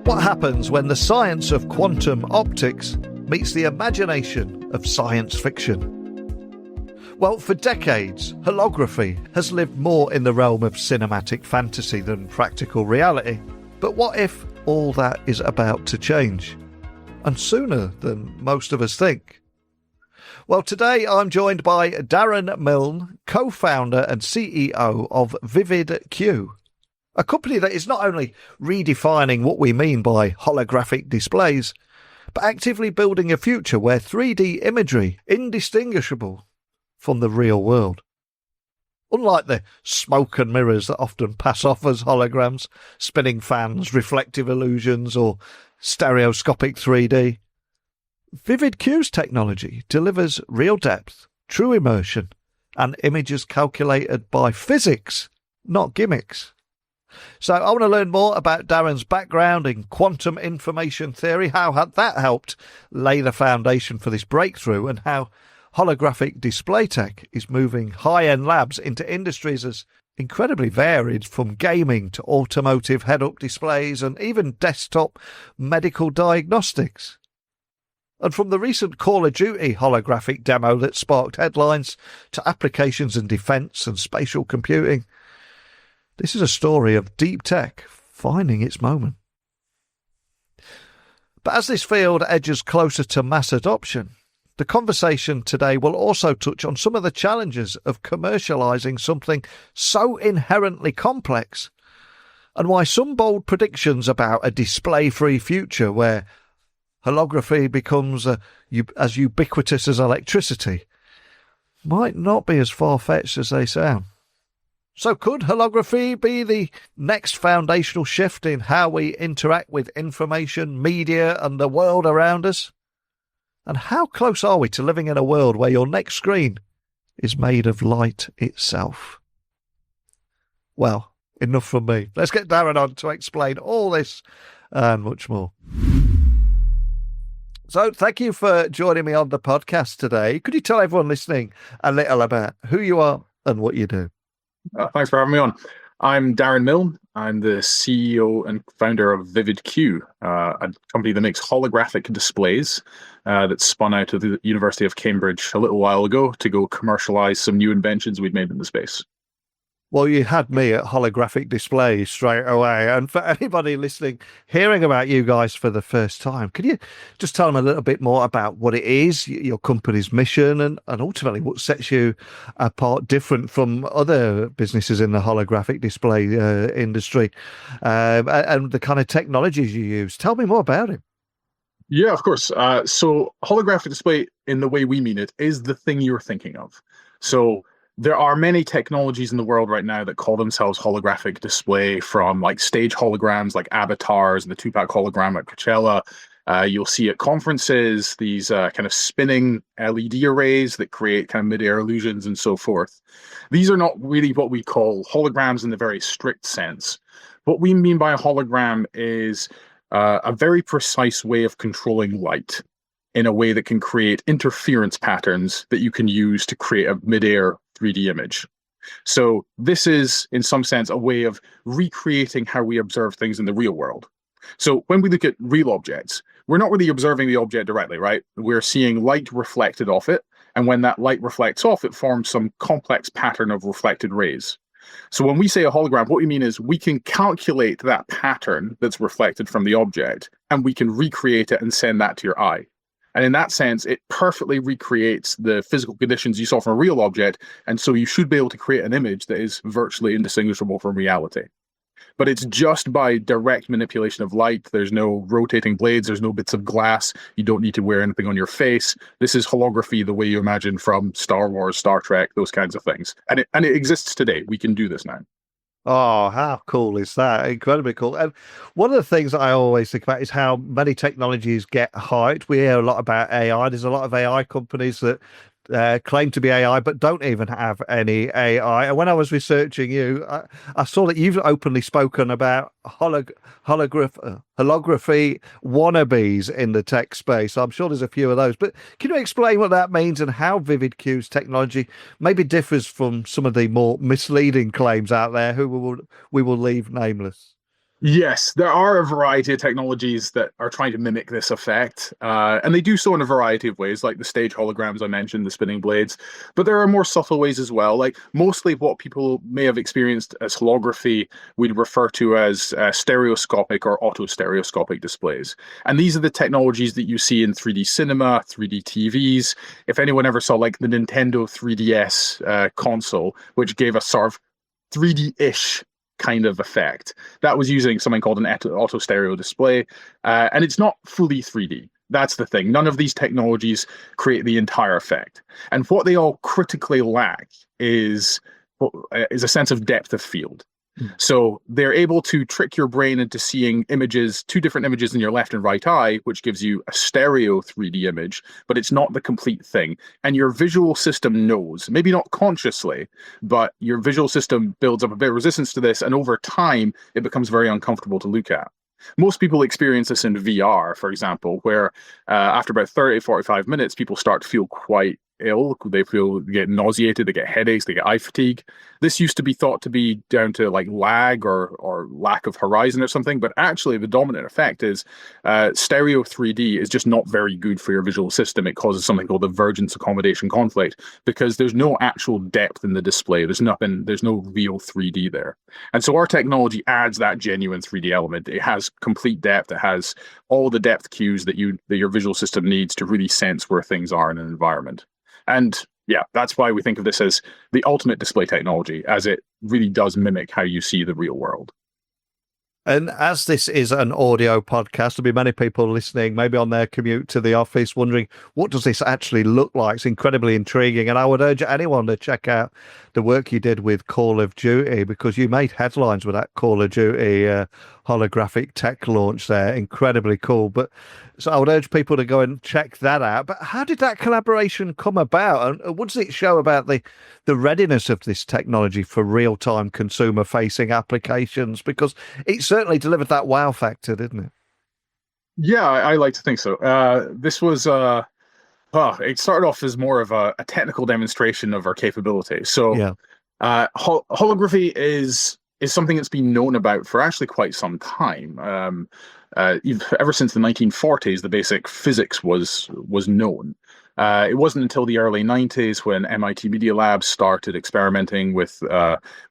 What happens when the science of quantum optics meets the imagination of science fiction? Well, for decades, holography has lived more in the realm of cinematic fantasy than practical reality. But what if all that is about to change? And sooner than most of us think. Well, today I'm joined by Darran Milne, co-founder and CEO of VividQ, a company that is not only redefining what we mean by holographic displays, but actively building a future where 3D imagery is indistinguishable from the real world. Unlike the smoke and mirrors that often pass off as holograms, spinning fans, reflective illusions, or stereoscopic 3D, VividQ's technology delivers real depth, true immersion, and images calculated by physics, not gimmicks. So I want to learn more about Darran's background in quantum information theory, how that helped lay the foundation for this breakthrough, and how holographic display tech is moving high-end labs into industries as incredibly varied, from gaming to automotive head-up displays and even desktop medical diagnostics. And from the recent Call of Duty holographic demo that sparked headlines to applications in defence and spatial computing, this is a story of deep tech finding its moment. But as this field edges closer to mass adoption, the conversation today will also touch on some of the challenges of commercialising something so inherently complex, and why some bold predictions about a display-free future where holography becomes as ubiquitous as electricity might not be as far-fetched as they sound. So could holography be the next foundational shift in how we interact with information, media, and the world around us? And how close are we to living in a world where your next screen is made of light itself? Well, enough from me. Let's get Darran on to explain all this and much more. So thank you for joining me on the podcast today. Could you tell everyone listening a little about who you are and what you do? Thanks for having me on. I'm Darran Milne. I'm the CEO and founder of VividQ, a company that makes holographic displays that spun out of the University of Cambridge a little while ago to go commercialize some new inventions we'd made in the space. Well, you had me at holographic displays straight away. And for anybody listening, hearing about you guys for the first time, could you just tell them a little bit more about what it is, your company's mission, and ultimately what sets you apart different from other businesses in the holographic display industry, and the kind of technologies you use? Tell me more about it. Yeah, of course. So holographic display, in the way we mean it, is the thing you're thinking of. So there are many technologies in the world right now that call themselves holographic display, from like stage holograms like avatars and the 2-pack hologram at Coachella. You'll see at conferences these kind of spinning LED arrays that create kind of mid-air illusions and so forth. These are not really what we call holograms in the very strict sense. What we mean by a hologram is a very precise way of controlling light in a way that can create interference patterns that you can use to create a mid-air 3D image. So this is, in some sense, a way of recreating how we observe things in the real world. So when we look at real objects, we're not really observing the object directly, right? We're seeing light reflected off it, and when that light reflects off, it forms some complex pattern of reflected rays. So when we say a hologram, what we mean is we can calculate that pattern that's reflected from the object, and we can recreate it and send that to your eye. And in that sense, it perfectly recreates the physical conditions you saw from a real object. And so you should be able to create an image that is virtually indistinguishable from reality. But it's just by direct manipulation of light. There's no rotating blades. There's no bits of glass. You don't need to wear anything on your face. This is holography the way you imagine from Star Wars, Star Trek, those kinds of things. And it exists today. We can do this now. Oh, how cool is that? Incredibly cool. And one of the things that I always think about is how many technologies get hyped. We hear a lot about AI. There's a lot of AI companies that claim to be AI, but don't even have any AI. And when I was researching you, I saw that you've openly spoken about holography wannabes in the tech space. I'm sure there's a few of those. But can you explain what that means and how VividQ's technology maybe differs from some of the more misleading claims out there who we will leave nameless? Yes, there are a variety of technologies that are trying to mimic this effect, and they do so in a variety of ways, like the stage holograms I mentioned, the spinning blades. But there are more subtle ways as well. Like mostly what people may have experienced as holography, we'd refer to as stereoscopic or auto-stereoscopic displays. And these are the technologies that you see in 3D cinema, 3D TVs. If anyone ever saw like the Nintendo 3DS console, which gave a sort of 3D-ish kind of effect. That was using something called an auto stereo display, and it's not fully 3D. That's the thing. None of these technologies create the entire effect, and what they all critically lack is a sense of depth of field. So they're able to trick your brain into seeing images, two different images in your left and right eye, which gives you a stereo 3D image, but it's not the complete thing. And your visual system knows, maybe not consciously, but your visual system builds up a bit of resistance to this, and over time, it becomes very uncomfortable to look at. Most people experience this in VR, for example, where after about 30, 45 minutes, people start to feel quite ill. They get nauseated, they get headaches, they get eye fatigue. This used to be thought to be down to like lag or lack of horizon or something, but actually the dominant effect is stereo 3D is just not very good for your visual system. It causes something called the divergence accommodation conflict because there's no actual depth in the display. There's no real 3D there. And so our technology adds that genuine 3D element. It has complete depth. It has all the depth cues that your visual system needs to really sense where things are in an environment. And yeah, that's why we think of this as the ultimate display technology, as it really does mimic how you see the real world. And as this is an audio podcast, there'll be many people listening, maybe on their commute to the office, wondering, what does this actually look like? It's incredibly intriguing. And I would urge anyone to check out the work you did with Call of Duty, because you made headlines with that Call of Duty holographic tech launch there. Incredibly cool. But so I would urge people to go and check that out. But how did that collaboration come about? And what does it show about the readiness of this technology for real-time consumer-facing applications? Because it certainly delivered that wow factor, didn't it? Yeah, I like to think so. This was it started off as more of a technical demonstration of our capability. So Yeah. Holography is something that's been known about for actually quite some time. Ever since the 1940s, the basic physics was known. It wasn't until the early 90s when MIT Media Lab started experimenting with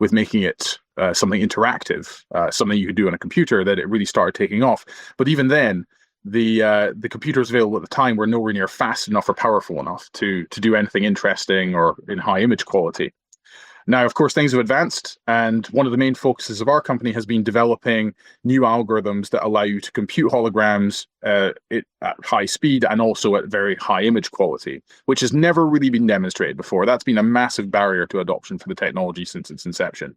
making it something interactive, something you could do on a computer, that it really started taking off. But even then, the computers available at the time were nowhere near fast enough or powerful enough to do anything interesting or in high image quality. Now, of course, things have advanced, and one of the main focuses of our company has been developing new algorithms that allow you to compute holograms at high speed and also at very high image quality, which has never really been demonstrated before. That's been a massive barrier to adoption for the technology since its inception.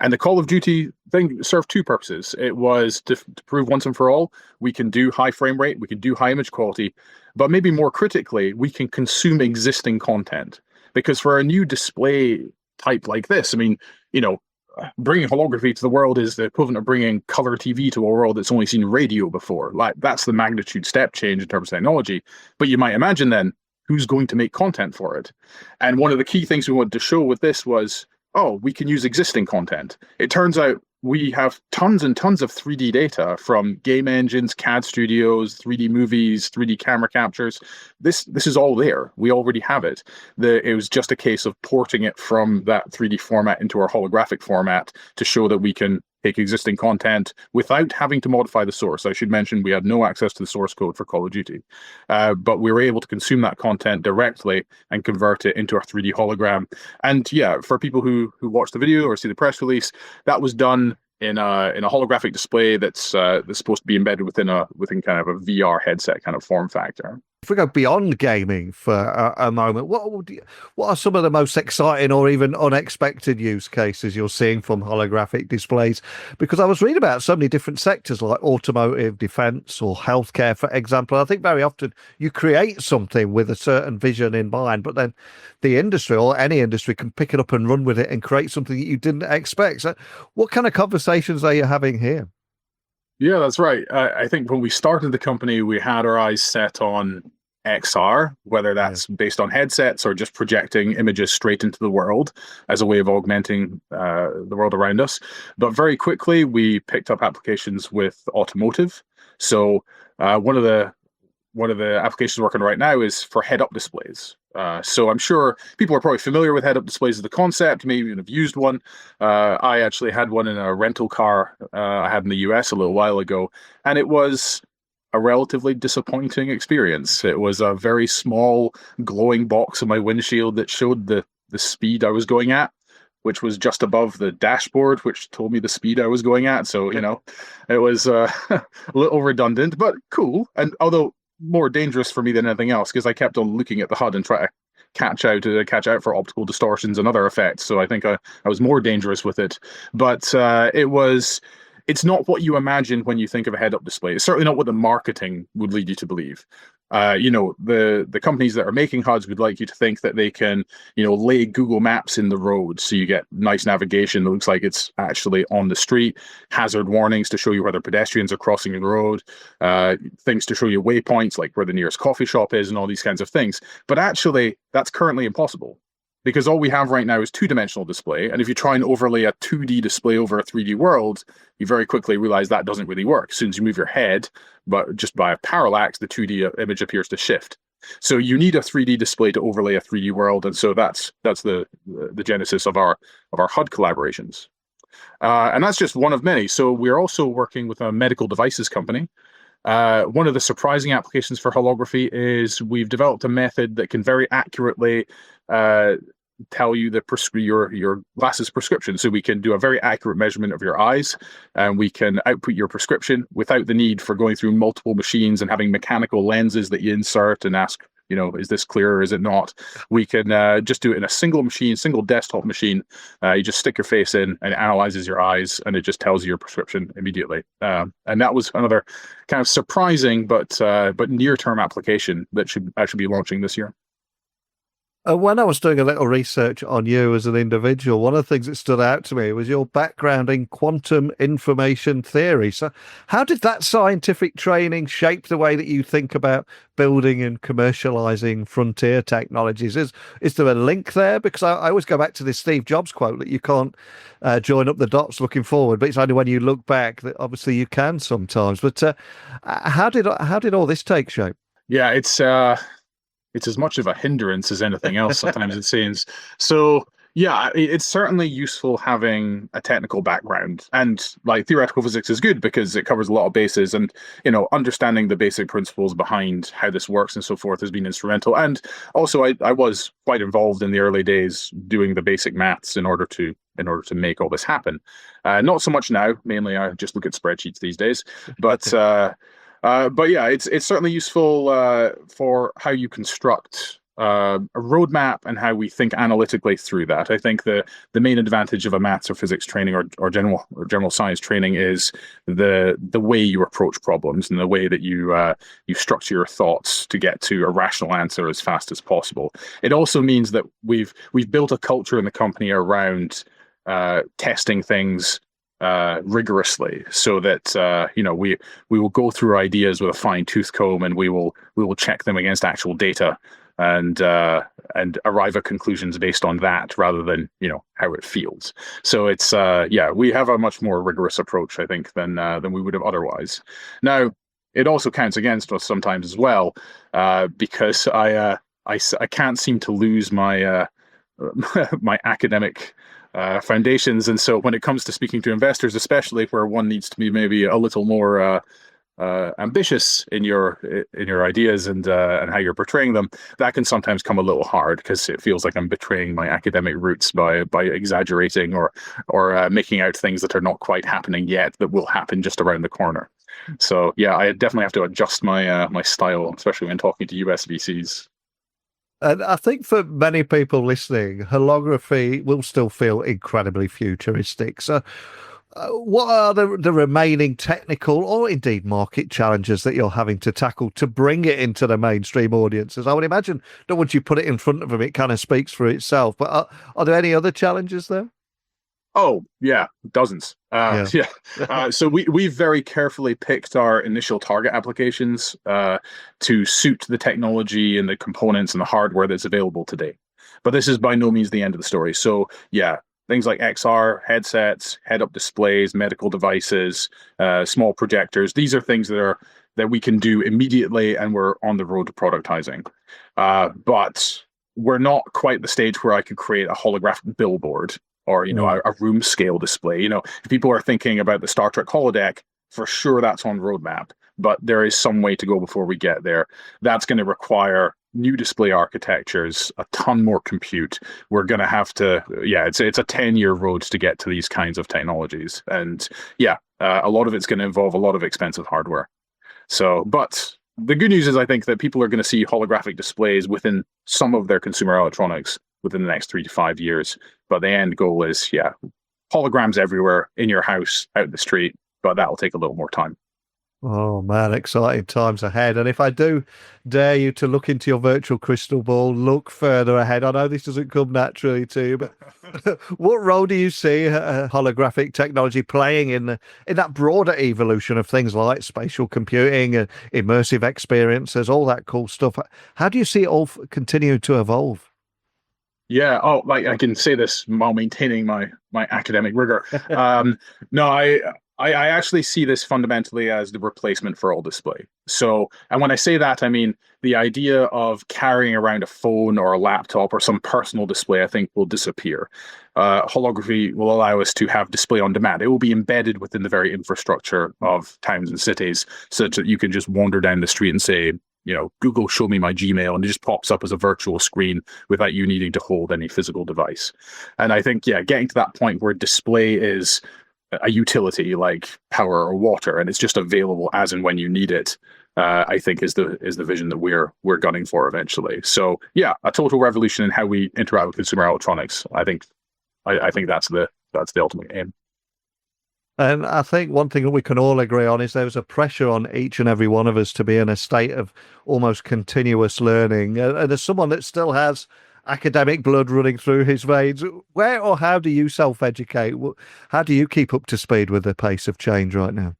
And the Call of Duty thing served two purposes. It was to prove once and for all, we can do high frame rate, we can do high image quality, but maybe more critically, we can consume existing content. Because for a new display type like this, I mean, bringing holography to the world is the equivalent of bringing color TV to a world that's only seen radio before. Like, that's the magnitude step change in terms of technology. But you might imagine then, who's going to make content for it? And one of the key things we wanted to show with this was, we can use existing content. It turns out we have tons and tons of 3D data from game engines, CAD studios, 3D movies, 3D camera captures. This is all there. We already have it. It was just a case of porting it from that 3D format into our holographic format to show that we can take existing content without having to modify the source. I should mention we had no access to the source code for Call of Duty, but we were able to consume that content directly and convert it into our 3D hologram. And yeah, for people who watch the video or see the press release, that was done in a holographic display that's supposed to be embedded within kind of a VR headset kind of form factor. If we go beyond gaming for a moment, what are some of the most exciting or even unexpected use cases you're seeing from holographic displays? Because I was reading about so many different sectors like automotive, defense, or healthcare, for example. I think very often you create something with a certain vision in mind, but then the industry or any industry can pick it up and run with it and create something that you didn't expect. So what kind of conversations are you having here? Yeah, that's right. I think when we started the company, we had our eyes set on XR, whether that's based on headsets or just projecting images straight into the world as a way of augmenting the world around us. But very quickly, we picked up applications with automotive. So one of the applications we're working on right now is for head-up displays. So I'm sure people are probably familiar with head-up displays as the concept, maybe even have used one. I actually had one in a rental car I had in the US a little while ago, and it was a relatively disappointing experience. It was a very small glowing box on my windshield that showed the speed I was going at, which was just above the dashboard, which told me the speed I was going at. So, it was a little redundant, but cool. And although more dangerous for me than anything else, because I kept on looking at the HUD and try to catch out for optical distortions and other effects. So I think I was more dangerous with it. But it's not what you imagine when you think of a head-up display. It's certainly not what the marketing would lead you to believe. The companies that are making HUDs would like you to think that they can, lay Google Maps in the road so you get nice navigation that looks like it's actually on the street, hazard warnings to show you whether pedestrians are crossing the road, things to show you waypoints like where the nearest coffee shop is and all these kinds of things. But actually, that's currently impossible, because all we have right now is two-dimensional display. And if you try and overlay a 2D display over a 3D world, you very quickly realize that doesn't really work. As soon as you move your head, but just by a parallax, the 2D image appears to shift. So you need a 3D display to overlay a 3D world. And so that's the genesis of our HUD collaborations. And that's just one of many. So we're also working with a medical devices company. One of the surprising applications for holography is we've developed a method that can very accurately tell you your glasses prescription. So we can do a very accurate measurement of your eyes, and we can output your prescription without the need for going through multiple machines and having mechanical lenses that you insert and ask, is this clear or is it not? We can just do it in a single machine, single desktop machine. You just stick your face in and it analyzes your eyes, and it just tells you your prescription immediately. And that was another kind of surprising but near-term application that should actually be launching this year. When I was doing a little research on you as an individual, one of the things that stood out to me was your background in quantum information theory. So how did that scientific training shape the way that you think about building and commercializing frontier technologies? Is there a link there? Because I always go back to this Steve Jobs quote that you can't join up the dots looking forward, but it's only when you look back that obviously you can sometimes. But how did all this take shape? Yeah, it's as much of a hindrance as anything else sometimes it seems. So yeah, it's certainly useful having a technical background, and like theoretical physics is good because it covers a lot of bases, and understanding the basic principles behind how this works and so forth has been instrumental. And also I was quite involved in the early days doing the basic maths in order to make all this happen. Not so much now. Mainly I just look at spreadsheets these days, but yeah, it's certainly useful for how you construct a roadmap and how we think analytically through that. I think the main advantage of a maths or physics training or general science training is the way you approach problems and the way that you structure your thoughts to get to a rational answer as fast as possible. It also means that we've built a culture in the company around testing things rigorously, so that we will go through ideas with a fine-tooth comb, and we will check them against actual data and arrive at conclusions based on that rather than how it feels. So it's we have a much more rigorous approach, I think, than we would have otherwise. Now, it also counts against us sometimes as well, because I can't seem to lose my my academic foundations, and so when it comes to speaking to investors, especially where one needs to be maybe a little more ambitious in your ideas and how you're portraying them, that can sometimes come a little hard because it feels like I'm betraying my academic roots by exaggerating or making out things that are not quite happening yet that will happen just around the corner. So yeah, I definitely have to adjust my my style, especially when talking to US VCs. And I think for many people listening, holography will still feel incredibly futuristic. So what are the remaining technical or indeed market challenges that you're having to tackle to bring it into the mainstream audiences? I would imagine that once you put it in front of them, it kind of speaks for itself. But are there any other challenges there? Oh, yeah, dozens. Yeah. Yeah. So we very carefully picked our initial target applications to suit the technology and the components and the hardware that's available today. But this is by no means the end of the story. So yeah, things like XR headsets, head-up displays, medical devices, small projectors. These are things that we can do immediately, and we're on the road to productizing. But we're not quite the stage where I could create a holographic billboard or a room scale display. If people are thinking about the Star Trek holodeck, for sure that's on roadmap, but there is some way to go before we get there. That's going to require new display architectures, a ton more compute. We're going to have to, it's a 10-year road to get to these kinds of technologies. And a lot of it's going to involve a lot of expensive hardware. So, but the good news is I think that people are going to see holographic displays within some of their consumer electronics within the next 3 to 5 years. But the end goal is, holograms everywhere in your house, out in the street, but that'll take a little more time. Oh man, exciting times ahead. And if I do dare you to look into your virtual crystal ball, look further ahead. I know this doesn't come naturally to you, but what role do you see holographic technology playing in that broader evolution of things like spatial computing and immersive experiences, all that cool stuff? How do you see it all continue to evolve? Yeah. Oh, like I can say this while maintaining my academic rigor. No, I actually see this fundamentally as the replacement for all display. So, and when I say that, I mean the idea of carrying around a phone or a laptop or some personal display, I think, will disappear. Holography will allow us to have display on demand. It will be embedded within the very infrastructure of towns and cities, such that you can just wander down the street and say, Google, show me my Gmail, and it just pops up as a virtual screen without you needing to hold any physical device. And I think, getting to that point where display is a utility like power or water, and it's just available as and when you need it, I think is the vision that we're gunning for eventually. So a total revolution in how we interact with consumer electronics. I think that's the ultimate aim. And I think one thing that we can all agree on is there's a pressure on each and every one of us to be in a state of almost continuous learning. And as someone that still has academic blood running through his veins, where or how do you self-educate? How do you keep up to speed with the pace of change right now?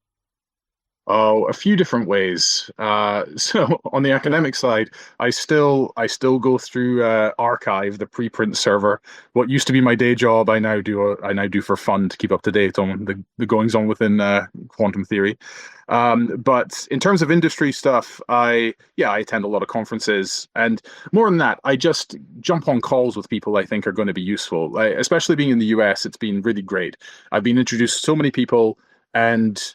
Oh, a few different ways. So on the academic side, I still go through Archive, the preprint server. What used to be my day job, I now do for fun to keep up to date on the goings on within quantum theory. But in terms of industry stuff, I attend a lot of conferences, and more than that, I just jump on calls with people I think are going to be useful. Especially being in the US, it's been really great. I've been introduced to so many people, and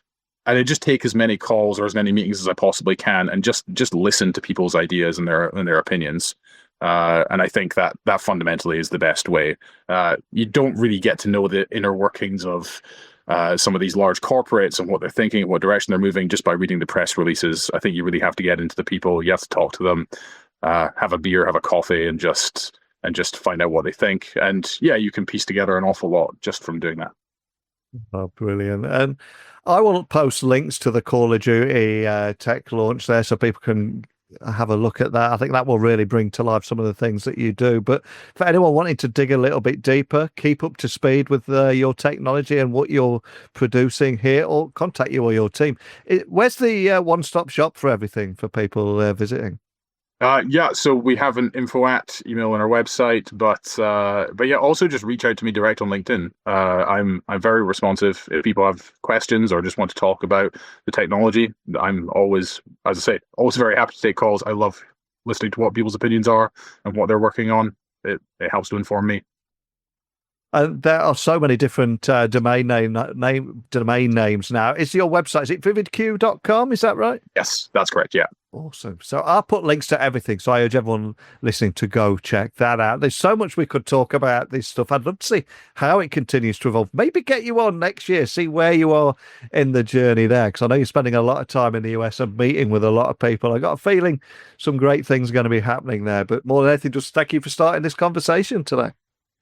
I just take as many calls or as many meetings as I possibly can, and just listen to people's ideas and their opinions. And I think that fundamentally is the best way. You don't really get to know the inner workings of some of these large corporates and what they're thinking, what direction they're moving, just by reading the press releases. I think you really have to get into the people. You have to talk to them, have a beer, have a coffee, and just find out what they think. And you can piece together an awful lot just from doing that. Oh, brilliant. And I will post links to the Call of Duty tech launch there so people can have a look at that. I think that will really bring to life some of the things that you do. But for anyone wanting to dig a little bit deeper, keep up to speed with your technology and what you're producing here, or contact you or your team. Where's the one-stop shop for everything for people visiting? So we have an info@ email on our website, but also just reach out to me direct on LinkedIn. I'm very responsive. If people have questions or just want to talk about the technology, I'm always, as I say, always very happy to take calls. I love listening to what people's opinions are and what they're working on. It helps to inform me. There are so many different domain names now. Is your website, is it vividq.com? Is that right? Yes, that's correct. Yeah. Awesome. So I'll put links to everything. So I urge everyone listening to go check that out. There's so much we could talk about this stuff. I'd love to see how it continues to evolve. Maybe get you on next year, see where you are in the journey there. Because I know you're spending a lot of time in the US and meeting with a lot of people. I got a feeling some great things are going to be happening there. But more than anything, just thank you for starting this conversation today.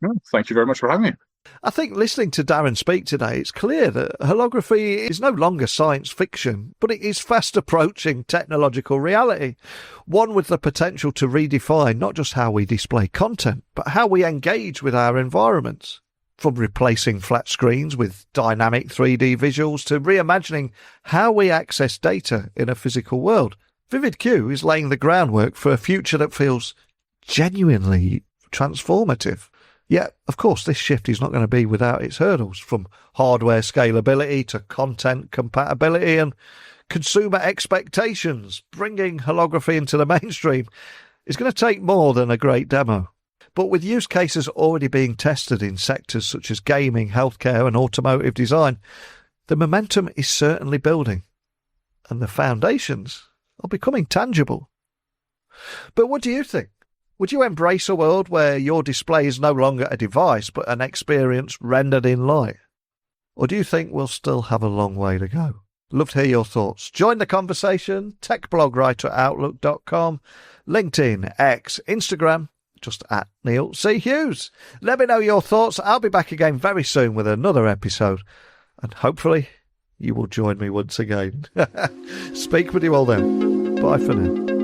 Well, thank you very much for having me. I think listening to Darran speak today, it's clear that holography is no longer science fiction, but it is fast approaching technological reality, one with the potential to redefine not just how we display content, but how we engage with our environments. From replacing flat screens with dynamic 3D visuals to reimagining how we access data in a physical world, VividQ is laying the groundwork for a future that feels genuinely transformative. Yet, of course, this shift is not going to be without its hurdles, from hardware scalability to content compatibility and consumer expectations. Bringing holography into the mainstream is going to take more than a great demo. But with use cases already being tested in sectors such as gaming, healthcare and automotive design, the momentum is certainly building, and the foundations are becoming tangible. But what do you think? Would you embrace a world where your display is no longer a device but an experience rendered in light? Or do you think we'll still have a long way to go? Love to hear your thoughts. Join the conversation, techblogwriter@outlook.com, LinkedIn, X, Instagram, just at Neil C. Hughes. Let me know your thoughts. I'll be back again very soon with another episode, and hopefully you will join me once again. Speak with you all then. Bye for now.